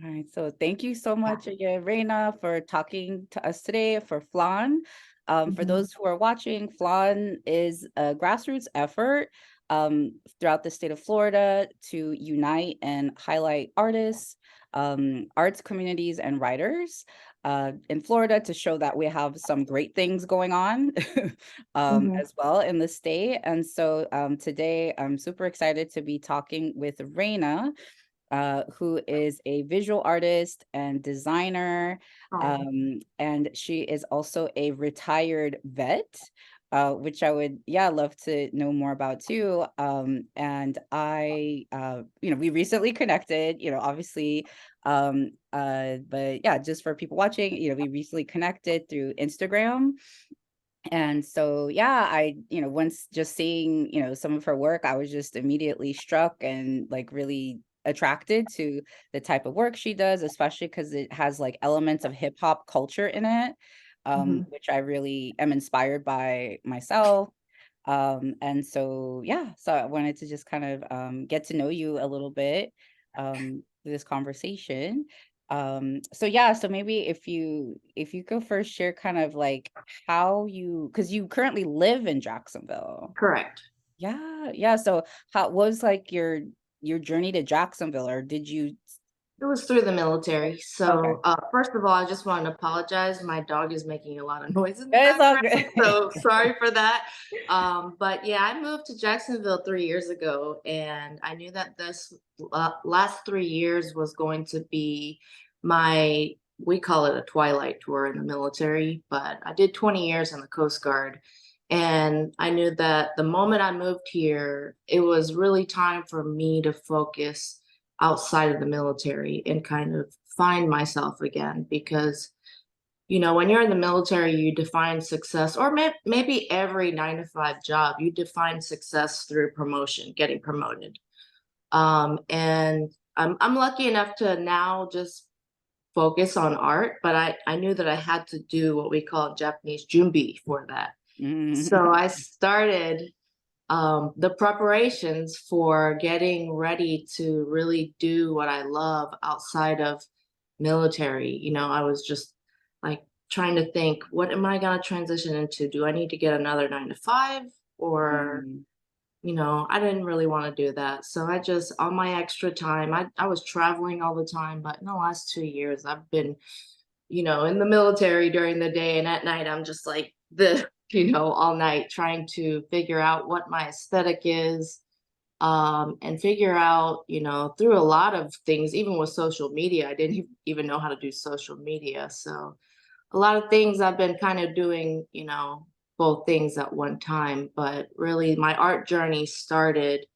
All right, so thank you so much again, Reina, for talking to us today for Flan. For Mhm, those who are watching, Flan is a grassroots effort throughout the state of Florida to unite and highlight artists, arts communities, and writers in Florida to show that we have some great things going on mhm. as well in the state. And so today I'm super excited to be talking with Reina, who is a visual artist and designer. Oh, And she is also a retired vet, which I would, yeah, love to know more about too. And we recently connected, obviously, but yeah, just for people watching, we recently connected through Instagram. And so, yeah, once just seeing, some of her work, I was just immediately struck and like really attracted to the type of work she does, especially because it has like elements of hip hop culture in it, mhm. which I really am inspired by myself. And so, yeah, so I wanted to just kind of get to know you a little bit through this conversation. So yeah, so maybe if you could first share kind of like how you, because you currently live in Jacksonville. Correct. Yeah, yeah. So how was like your journey to Jacksonville, or did you It was through the military. okay. So, first of all, I just wanted to apologize. My dog is making a lot of noise in the It's all background, good. so sorry for that. But yeah, I moved to Jacksonville 3 years ago, and I knew that this last 3 years was going to be my, we call it a twilight tour in the military, but I did 20 years in the Coast Guard. And I knew that the moment I moved here, it was really time for me to focus outside of the military and kind of find myself again because when you're in the military you define success, or maybe every 9 to 5 job you define success through promotion, getting promoted. And I'm lucky enough to now just focus on art, but I knew that I had to do what we call in Japanese junbi for that. So Mm. I started the preparations for getting ready to really do what I love outside of military. I was just like trying to think, what am I going to transition into? Do I need to get another 9 to 5? Or, Mm. I didn't really want to do that. So I just, on my extra time, I was traveling all the time, but in the last 2 years, I've been in the military during the day, and at night I'm just like all night trying to figure out what my aesthetic is, and figure out, through a lot of things, even with social media. I didn't even know how to do social media. So a lot of things I've been kind of doing, both things at one time. But really, my art journey started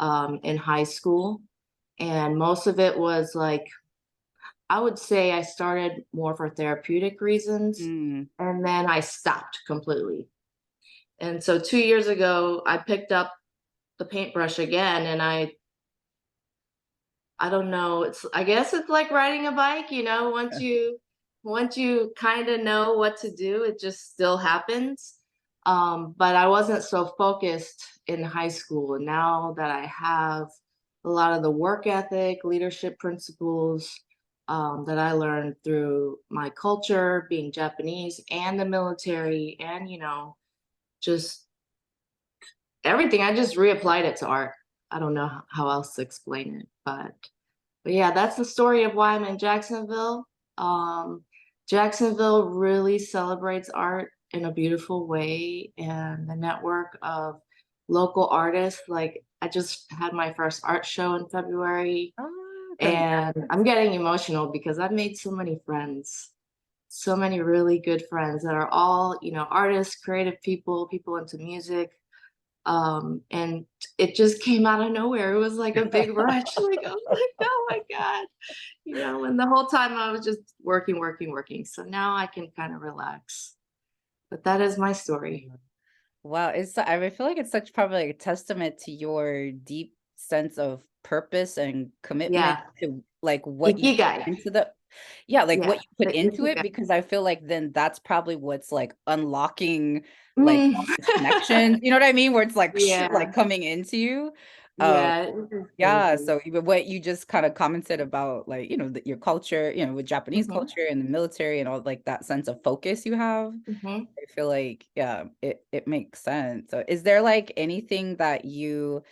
in high school. And most of it was like, I would say I started more for therapeutic reasons, Mm. and then I stopped completely. And so 2 years ago, I picked up the paintbrush again, and I don't know, I guess it's like riding a bike, once you kind of know what to do, it just still happens. But I wasn't so focused in high school, and now that I have a lot of the work ethic, leadership principles that I learned through my culture, being Japanese, and the military, and just everything, I just reapplied it to art. I don't know how else to explain it, but yeah, that's the story of why I'm in Jacksonville. Um, Jacksonville really celebrates art in a beautiful way, and the network of local artists. Like, I just had my first art show in February, Ah, and I'm congrats. getting emotional because I've made so many friends, so many really good friends that are all, artists, creative people, people into music. And it just came out of nowhere. It was like a big rush. Like, I was like, oh my God. And the whole time I was just working, working, working. So now I can kind of relax. But that is my story. Wow, I feel like it's such probably like a testament to your deep sense of purpose and commitment Yeah. to like what you put Ikigai. into the yeah, like what Yeah. you put The into it, ikigai. because I feel like then that's probably what's like unlocking like Mm. all these connections. You know what I mean? Where it's like Yeah. like coming into you. Um, Yeah, it is yeah, crazy. so even what you just kind of commented about, like, your culture, with Japanese Mhm, culture and the military and all like that sense of focus you have, mhm. I feel like, yeah, it makes sense. So is there like anything that you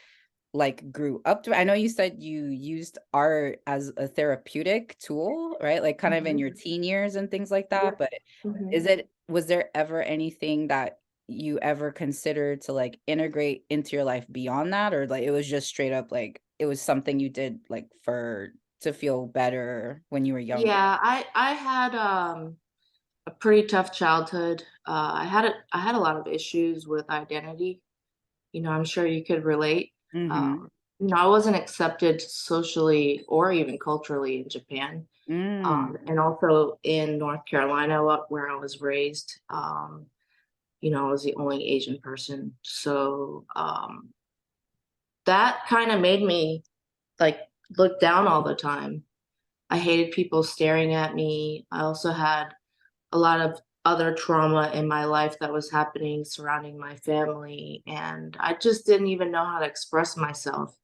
like grew up to? I know you said you used art as a therapeutic tool, right? Like kind of in your Mhm. teen years and things like that, Yep. but Mhm. was there ever anything that you ever considered to like integrate into your life beyond that, or like it was just straight up like it was something you did like for to feel better when you were younger? Yeah, I had, a pretty tough childhood. I had a lot of issues with identity. I'm sure you could relate. Mhm. Um, I wasn't accepted socially or even culturally in Japan, Mm. and also in North Carolina, where I was raised. I was the only Asian person, so that kind of made me like look down all the time. I hated people staring at me. I also had a lot of other trauma in my life that was happening surrounding my family, and I just didn't even know how to express myself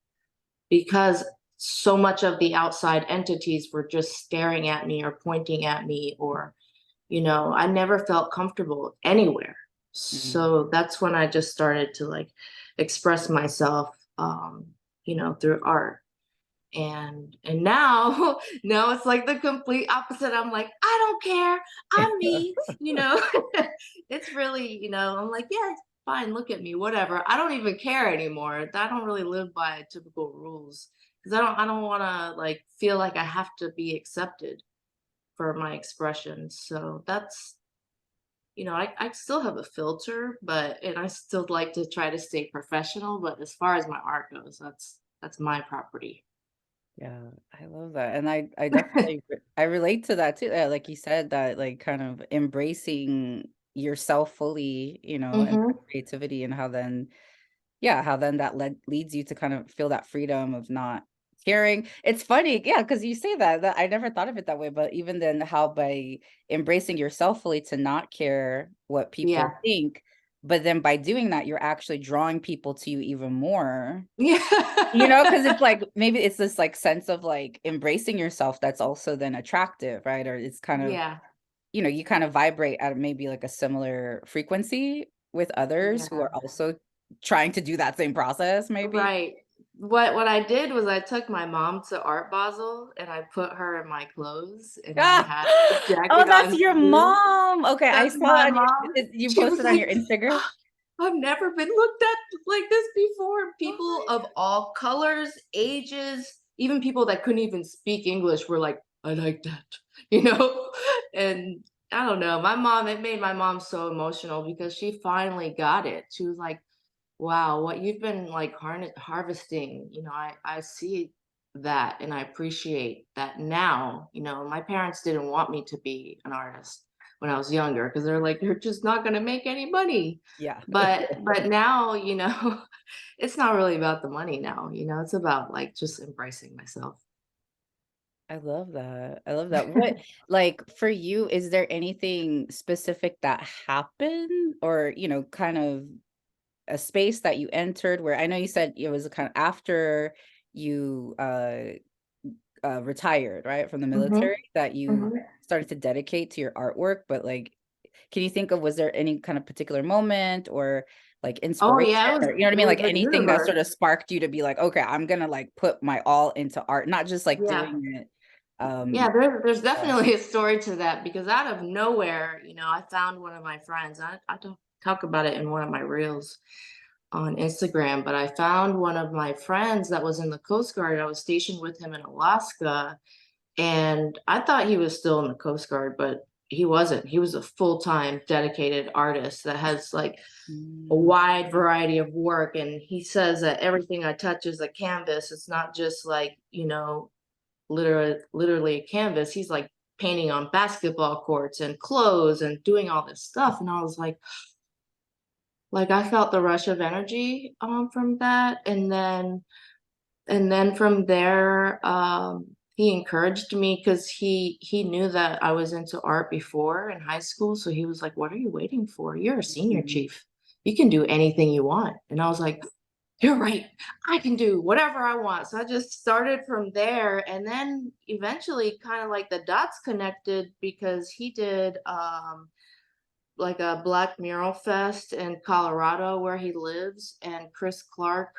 because so much of the outside entities were just staring at me or pointing at me, or I never felt comfortable anywhere. Mm. So that's when I just started to like express myself, through art. And now now it's like the complete opposite. I'm like, I don't care, I'm me, it's really, I'm like, yeah, it's fine, look at me, whatever. I don't even care anymore. I don't really live by typical rules because I don't want to like feel like I have to be accepted for my expressions. So that's, I still have a filter, and I still like to try to stay professional, but as far as my art goes, that's my property. Yeah, I love that, and I definitely I relate to that too, like you said, that, like, kind of embracing yourself fully, and that Mhm. creativity and how then yeah, how then that leads you to kind of feel that freedom of not caring. It's funny, yeah, because you say that I never thought of it that way, but even then how by embracing yourself fully to not care what people Yeah. think, but then by doing that, you're actually drawing people to you even more. Yeah. Because it's like maybe it's this, like, sense of, like, embracing yourself that's also then attractive, right? Or it's kind of Yeah. you kind of vibrate at maybe, like, a similar frequency with others who Yeah. are also trying to do that same process maybe? Right. What I did was I took my mom to Art Basel and I put her in my clothes and I Ah! had a Oh, jacket that's on your too. mom! Okay, I That's saw my on mom. you She was posted on like, your Instagram. I've never been looked at like this before. People of all colors, ages, even people that couldn't even speak English were like, I like that, you know? And I don't know. It made my mom so emotional because she finally got it. She was like, wow, what you've been like harvesting, I see that and I appreciate that now. My parents didn't want me to be an artist when I was younger because they're like, you're just not going to make any money. Yeah. But now, it's not really about the money now, it's about like just embracing myself. I love that. I love that. What like, for you, is there anything specific that happened or, kind of a space that you entered where I know you said it was kind of after you, retired, right, from the Hmm. military that you Hmm. started to dedicate to your artwork, but, like, can you think of was there any kind of particular moment or, like, Oh inspiration yeah, or, you know what I it mean, was like, the anything that universe. sort of sparked you to be like, "Okay, I'm gonna, like, put my all into art," not just, like, Yeah. doing it, Yeah, there's yeah. definitely a story to that because out of nowhere, I found one of my friends. I don't talk about it in one of my reels on Instagram, but I found one of my friends that was in the Coast Guard. I was stationed with him in Alaska, and I thought he was still in the Coast Guard, but he wasn't. He was a full-time dedicated artist that has like a Mm, wide variety of work. And he says that everything I touch is a canvas. It's not just like, literally a canvas. He's like painting on basketball courts and clothes and doing all this stuff. And I was like I felt the rush of energy from that. And then from there, he encouraged me because he knew that I was into art before in high school. So he was like, "What are you waiting for? You're a senior mhm. chief. You can do anything you want." And I was like, you're right. I can do whatever I want. So I just started from there, and then eventually kind of like the dots connected because he did like a Black Mural Fest in Colorado where he lives, and Chris Clark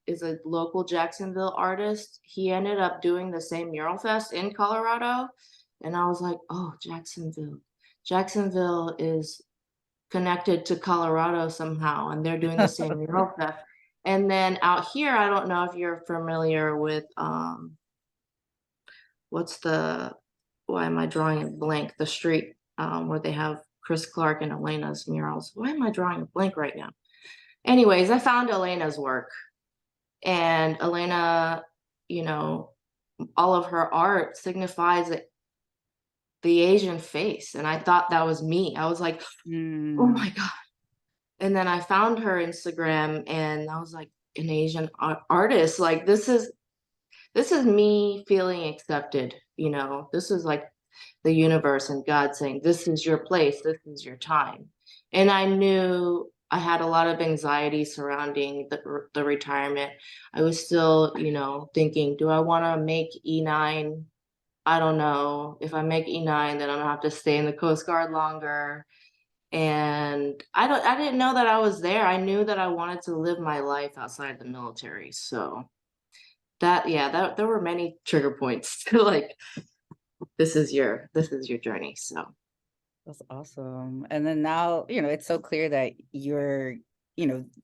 is a local Jacksonville artist. He ended up doing the same mural fest in Colorado, and I was like, "Oh, Jacksonville. Jacksonville is connected to Colorado somehow, and they're doing the same mural fest." And then out here, I don't know if you're familiar with what's the why am I drawing a blank? The street where they have Chris Clark and Elena's murals. Why am I drawing a blank right now? Anyways, I found Elena's work, and Elena, you know, all of her art signifies the Asian face, and I thought that was me. I was like, oh Mm. my god. And then I found her Instagram, and I was like, an Asian artist. Like this is me feeling accepted. This is like the universe and God saying, this is your place, this is your time. And I knew I had a lot of anxiety surrounding the retirement. I was still, thinking, do I want to make E9? I don't know. If I make E9, then I'm gonna have to stay in the Coast Guard longer. And I didn't know that I was there. I knew that I wanted to live my life outside the military. So that there were many trigger points to like, this is your journey. So That's awesome. And then now, it's so clear that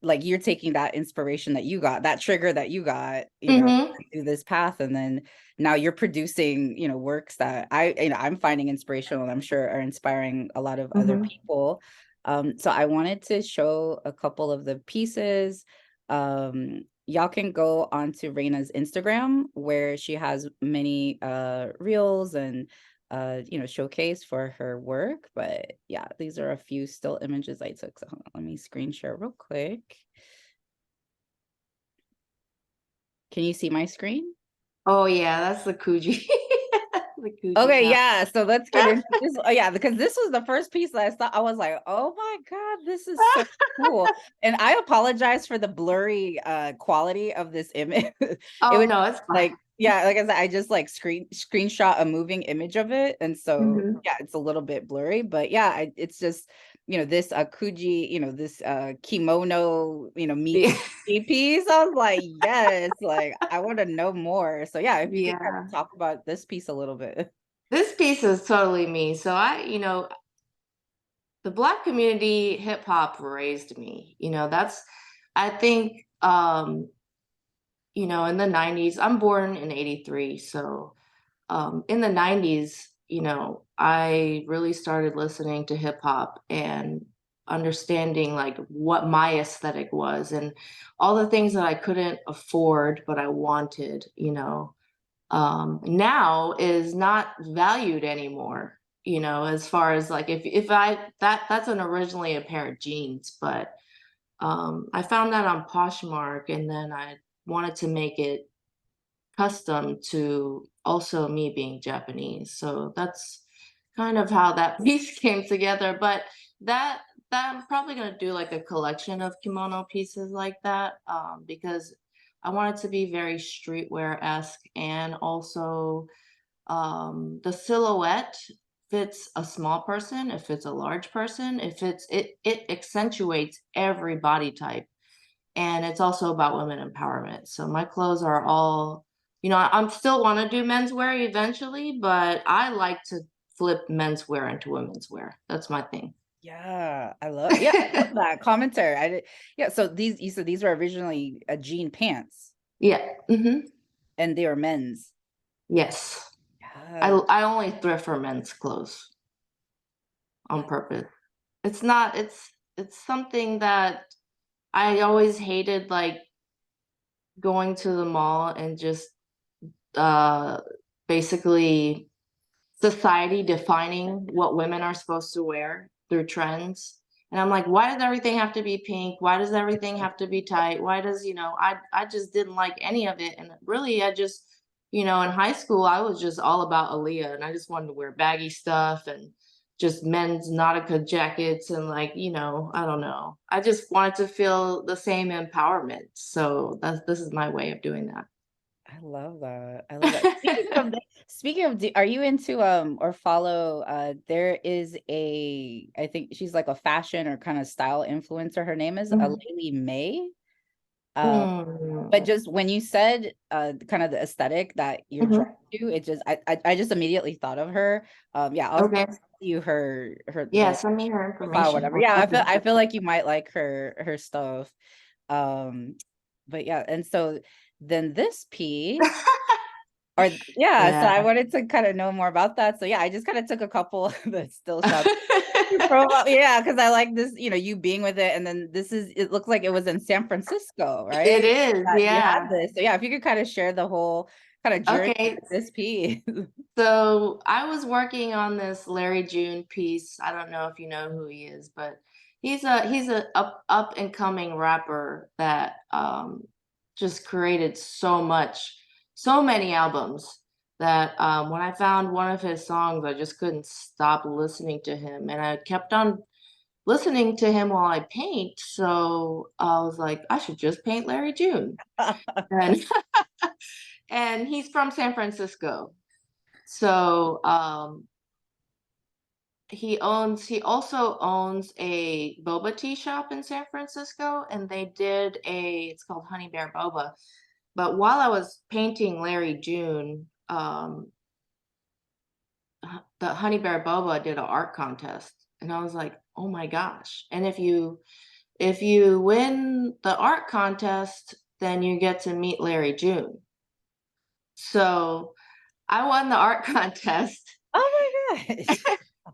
like you're taking that inspiration that you got, that trigger that you got, hmm through this path. And then now you're producing, works that I'm finding inspirational and I'm sure are inspiring a lot of other hmm people. So I wanted to show a couple of the pieces. Y'all can go onto Reina's Instagram where she has many reels and showcase for her work. But yeah, these are a few still images I took. So hold on, let me screen share real quick. Can you see my screen? Oh yeah, that's the Kuji. The Kuji Okay, top. yeah. So let's get into this. Oh, yeah, because this was the first piece that I saw. I was like, oh my God, this is so cool. And I apologize for the blurry quality of this image. It Oh was no, it's fine. like, yeah, like I said, I just like screenshot a moving image of it. And so hmm yeah, it's a little bit blurry, but yeah, it's just, this Kuji, this kimono, Yeah. meets piece. I was like, yes, like I want to know more. So yeah, if you could kind of Yeah. talk about this piece a little bit. This piece is totally me. So the Black community hip hop raised me. I think in the 90s, I'm born in 83. So in the 90s, I really started listening to hip hop and understanding like what my aesthetic was and all the things that I couldn't afford, but I wanted, now is not valued anymore. As far as like if I that's an originally a pair of jeans, but I found that on Poshmark, and then I wanted to make it custom to also me being Japanese. So that's kind of how that piece came together. But that I'm probably gonna do like a collection of kimono pieces like that, because I want it to be very streetwear-esque, and also the silhouette fits a small person, it fits a large person, it accentuates every body type, and it's also about women empowerment. So my clothes are all, I'm still want to do menswear eventually, but I like to flip menswear into women's wear. That's my thing. Yeah, I love that commentary. Yeah, so you said these were originally jean pants Yeah. and they were men's. Yes. I Yeah, I only thrift for men's clothes on yeah. purpose. It's not. It's something that I always hated, like going to the mall and just uh basically society defining what women are supposed to wear through trends. And I'm like, why does everything have to be pink? Why does everything have to be tight? Why does, I just didn't like any of it. And really, I just, in high school, I was just all about Aaliyah, and I just wanted to wear baggy stuff. And just men's Nautica jackets and like, I don't know. I just wanted to feel the same empowerment. So this is my way of doing that. I love that. I love that. Speaking of, are you into or follow there is I think she's like a fashion or kind of style influencer. Her name is Mhm. Laylee May. Um but Mm. just when you said kind of the aesthetic that you're drawn Mhm. to, it just I just immediately thought of her. Yeah, I'll Okay. send you her Yeah, the send me her profile, information. whatever. I'll Yeah, check it I out. feel like you might like her stuff. Um, but yeah, and so then this piece, or yeah, so Yeah. I wanted to kind of know more about that. So yeah, I just kind of took a couple of the still shots. Your profile, yeah, because I like this, you being with it, and then it looks like it was in San Francisco, It right? is, That you had yeah. this. So yeah, if you could kind of share the whole kind of journey Okay. with this piece. So I was working on this Larry June piece. I don't know if you know who he is, but he's a up and coming rapper that just created so many albums that when I found one of his songs, I just couldn't stop listening to him, and I kept on listening to him while I paint. So I was like, I should just paint Larry June, and and he's from San Francisco. So he also owns a boba tea shop in San Francisco, and it's called Honey Bear Boba. But while I was painting Larry June, the Honey Bear Boba did an art contest, and I was like, oh my gosh. And if you win the art contest, then you get to meet Larry June. So I won the art contest. Oh my gosh.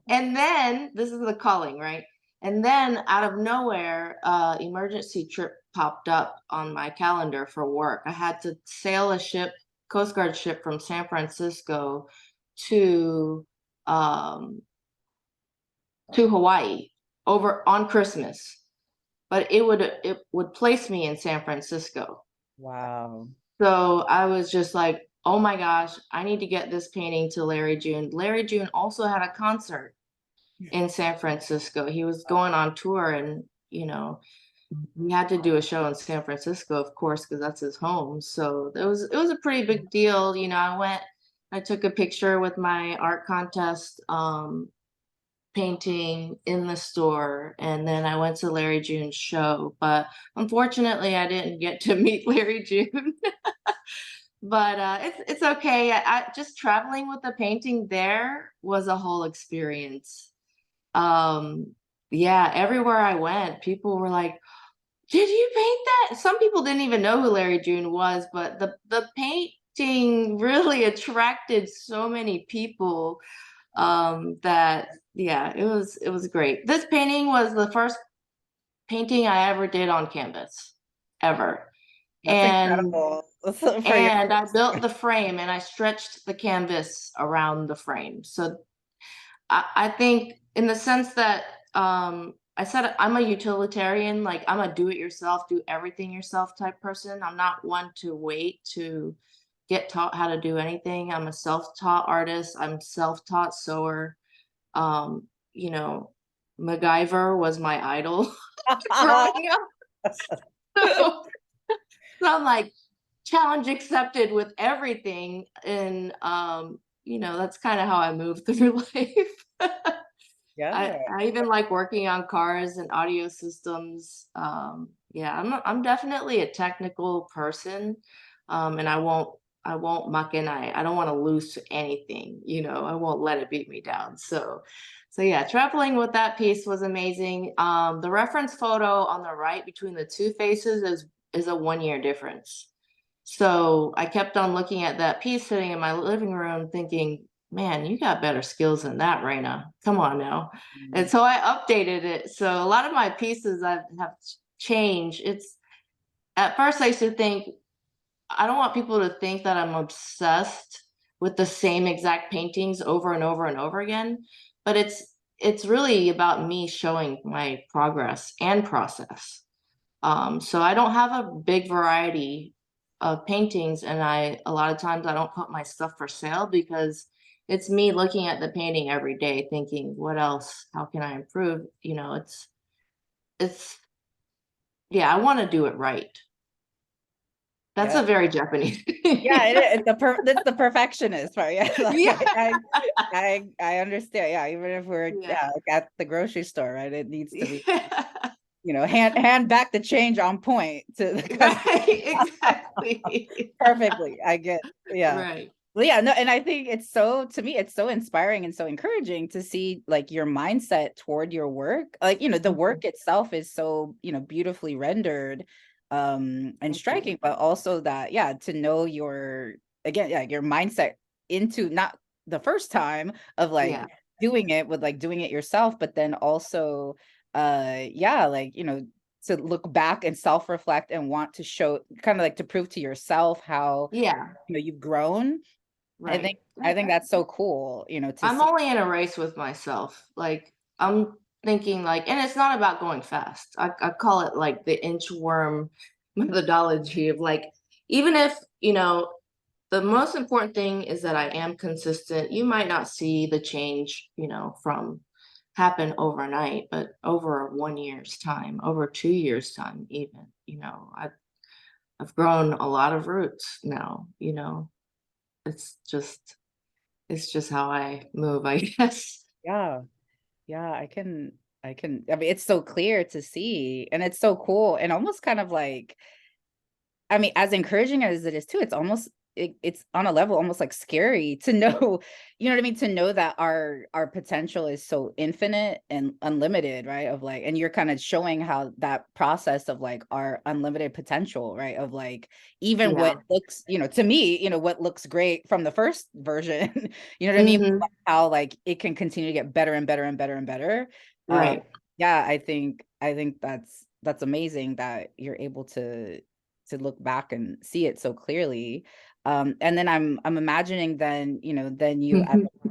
And then this is the calling, right? And then out of nowhere, emergency trip popped up on my calendar for work. I had to sail a ship, Coast Guard ship from San Francisco to um, to Hawaii over on Christmas, but it would place me in San Francisco. Wow. So I was just like, oh my gosh, I need to get this painting to Larry June. Larry June also had a concert in San Francisco. He was going on tour, and we had to do a show in San Francisco, of course, because that's his home. So it was a pretty big deal. I took a picture with my art contest painting in the store, and then I went to Larry June's show. But unfortunately, I didn't get to meet Larry June. But it's okay. I just traveling with the painting there was a whole experience. Um, yeah, everywhere I went, people were like, "Did you paint that?" Some people didn't even know who Larry June was, but the painting really attracted so many people that yeah, it was great. This painting was the first painting I ever did on canvas, ever. That's And incredible. For your and I built the frame and I stretched the canvas around the frame. So I think in the sense that I said I'm a utilitarian, like I'm a do it yourself, do everything yourself type person. I'm not one to wait to get taught how to do anything. I'm a self-taught artist. I'm self-taught sewer. Um, you know, MacGyver was my idol growing up. So, so I'm like challenge accepted with everything. And that's kind of how I move through life. I Yeah. I even like working on cars and audio systems. Yeah, I'm definitely a technical person, and I won't muck in. I don't want to lose to anything. I won't let it beat me down. So yeah, traveling with that piece was amazing. The reference photo on the right between the two faces is a 1 year difference. So I kept on looking at that piece sitting in my living room, thinking, man, you got better skills than that, Reina. Come on now. And Mm. so I updated it. So a lot of my pieces have changed. It's At first I used to think, I don't want people to think that I'm obsessed with the same exact paintings over and over and over again. But it's really about me showing my progress and process. So I don't have a big variety of paintings, and a lot of times I don't put my stuff for sale because it's me looking at the painting every day thinking, what else? How can I improve? It's yeah, I want to do it right. That's Yeah. a very Japanese Yeah, thing. it's it's the perfectionist part. Yeah, like Yeah. I understand. Yeah, even if we're Yeah. yeah, like at the grocery store, right? It needs to be, Yeah. hand back the change on point to the customer. Right, exactly. Perfectly. I get, yeah. Right. Well, yeah, no, and I think it's so, to me, it's so inspiring and so encouraging to see like your mindset toward your work. Like, the Mhm. work itself is so, beautifully rendered and Thank you. striking, but also that, yeah, to know your, again, yeah, your mindset into not the first time of like Yeah. doing it with like doing it yourself, but then also yeah, like, to look back and self-reflect and want to show, kind of like to prove to yourself how, Yeah. you've grown. I think Right. I think that's so cool, to I'm see. only in a race with myself. Like I'm thinking like, and it's not about going fast. I call it like the inchworm methodology of like, even if, the most important thing is that I am consistent. You might not see the change, from happen overnight, but over 1 year's time, over 2 years time, even, I've grown a lot of roots now, it's just it's just how I move, I guess. Yeah, yeah, I mean, it's so clear to see, and it's so cool, and almost kind of like, I mean, as encouraging as it is too, it's almost, it's on a level almost like scary to know, you know what I mean? To know that our potential is so infinite and unlimited, right? Of like, and you're kind of showing how that process of like our unlimited potential, right? Of like, even what Yeah. looks, to me, what looks great from the first version, you know what I mean? Mhm. How like it can continue to get better and better and better and better. Um, Right. yeah, I think that's amazing that you're able to look back and see it so clearly. And then I'm imagining then, then you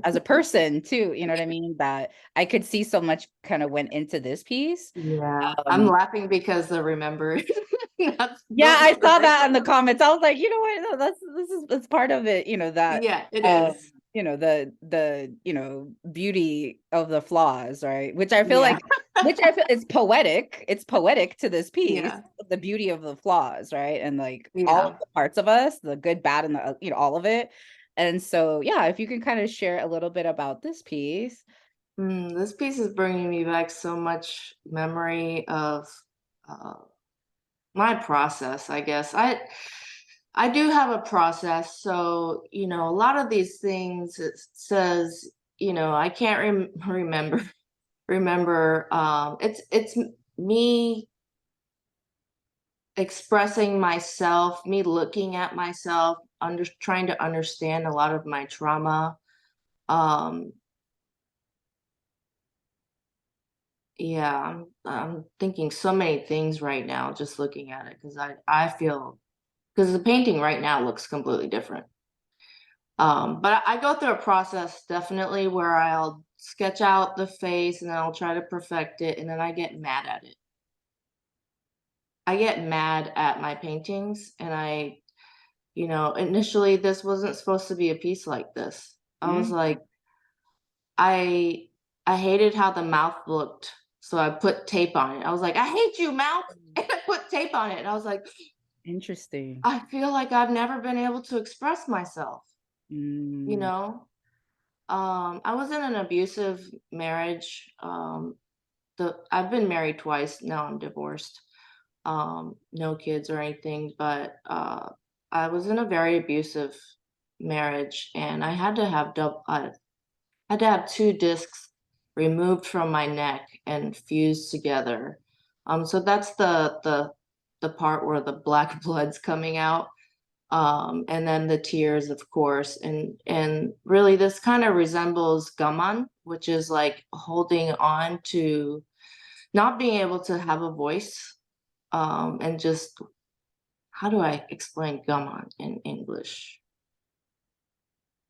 as a person too, you know what I mean? That I could see so much kind of went into this piece. Yeah. I'm Um, laughing because the remember that's yeah, I the saw right that in the comments. I was like, you know what? No, that's part of it, that yeah, it um, is. the beauty of the flaws, right? Yeah. Which I feel is poetic. It's poetic to this piece, Yeah. the beauty of the flaws, right? And like all of Yeah. the parts of us, the good, bad, and the all of it. And so, yeah, if you can kind of share a little bit about this piece. This piece is bringing me back so much memory of uh, my process, I guess. I do have a process, so a lot of these things it says, I can't remember. Me expressing myself, me looking at myself, trying to understand a lot of my trauma. Um, yeah, I'm thinking so many things right now just looking at it because I feel because the painting right now looks completely different. But I go through a process definitely where I'll sketch out the face and then I'll try to perfect it and then I get mad at it. I get mad at my paintings and initially this wasn't supposed to be a piece like this. I was Mm, like, I I hated how the mouth looked. So I put tape on it. I was like, I hate you, mouth. And I put tape on it. And I was like, interesting. I feel like I've never been able to express myself, you Mm, know? I was in an abusive marriage. I've been married twice. Now I'm divorced. No kids or anything, but I was in a very abusive marriage, and I had to have had to have two discs removed from my neck and fused together. So that's the part where the black blood's coming out, and then the tears, of course, and really this kind of resembles gaman, which is like holding on to not being able to have a voice, and just how do I explain gaman in English?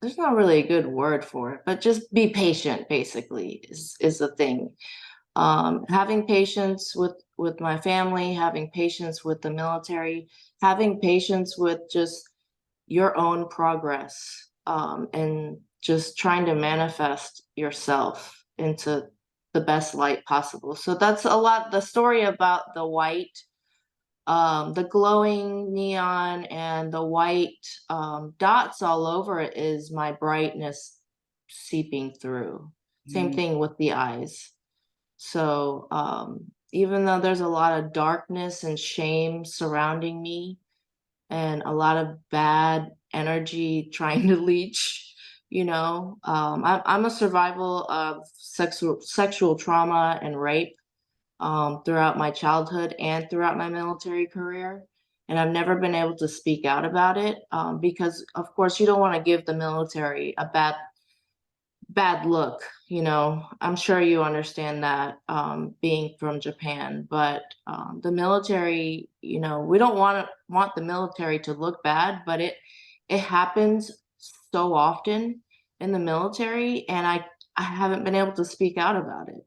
There's not really a good word for it, but just be patient basically is the thing. Having patience with my family, having patience with the military, having patience with just your own progress. and just trying to manifest yourself into the best light possible. So that's a lot the story about the white, the glowing neon and the white dots all over it is my brightness seeping through. Same Mm, thing with the eyes. So even though there's a lot of darkness and shame surrounding me, and a lot of bad energy trying to leach. I'm a survival of sexual trauma and rape throughout my childhood and throughout my military career. And I've never been able to speak out about it because, of course, you don't want to give the military a bad look. I'm sure you understand that being from Japan, but the military, we don't want the military to look bad, but it happens so often in the military, and I haven't been able to speak out about it.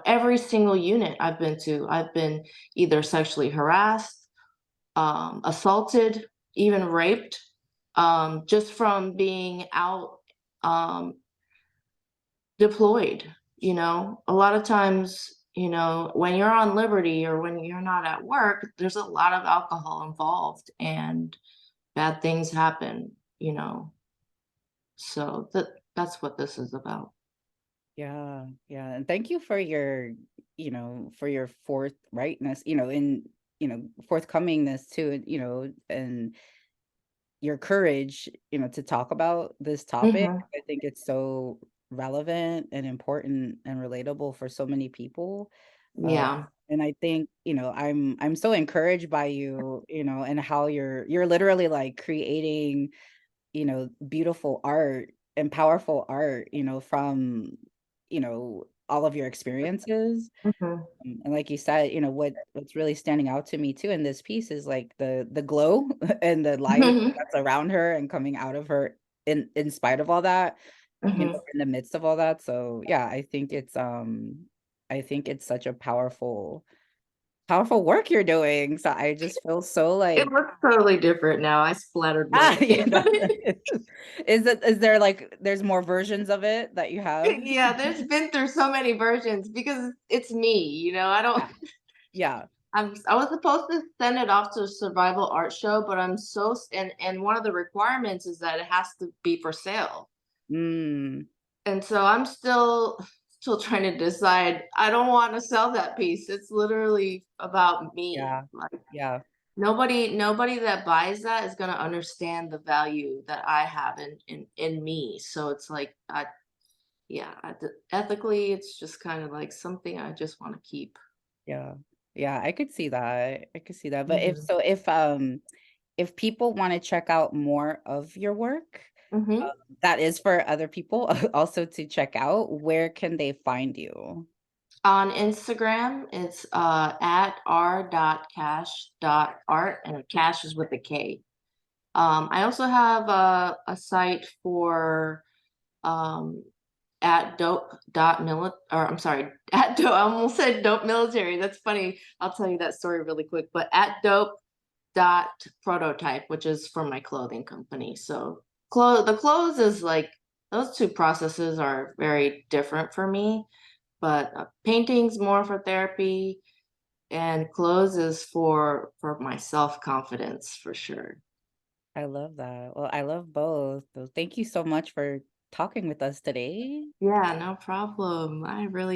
Every single unit I've been to, I've been either sexually harassed, assaulted, even raped, just from being out um, deployed. A lot of times, when you're on liberty or when you're not at work, there's a lot of alcohol involved and bad things happen, you know. So that's what this is about. yeah, yeah. And thank you for for your forthrightness, forthcomingness too, and your courage, to talk about this topic. Mhm. I think it's so relevant and important and relatable for so many people. Uh, Yeah. and I think, I'm so encouraged by you, and how you're literally like creating, beautiful art and powerful art, from, all of your experiences. Mhm. And like you said, what's really standing out to me too in this piece is like the glow and the light Mhm. that's around her and coming out of her in spite of all that, Mhm. in the midst of all that. So yeah, I think it's such a powerful work you're doing. So I just feel so It like looks totally different now. I splattered more yeah, paint on it. is there like there's more versions of it that you have? Yeah, there's been through so many versions because it's me, I don't Yeah. Yeah. I was supposed to send it off to a survival art show, but I'm so and one of the requirements is that it has to be for sale. Mm, And so I'm still trying to decide. I don't want to sell that piece. It's literally about me. yeah. Like Yeah. nobody that buys that is going to understand the value that I have in me. So it's like yeah, ethically it's just kind of like something I just want to keep. Yeah. Yeah, I could see that. I could see that. But Mhm. if people wanna check out more of your work, Mhm. that is for other people also to check out, where can they find you? On Instagram, it's at r.cash.art, and cash is with a K. I also have a site for um, at or I'm sorry, at dope. I almost said dope military. That's funny. I'll tell you that story really quick. But at dope dot prototype, which is for my clothing company. So the clothes is like those two processes are very different for me. But painting's more for therapy, and clothes is for my self confidence for sure. I love that. Well, I love both. So thank you so much for talking with us today. Yeah, no problem. I really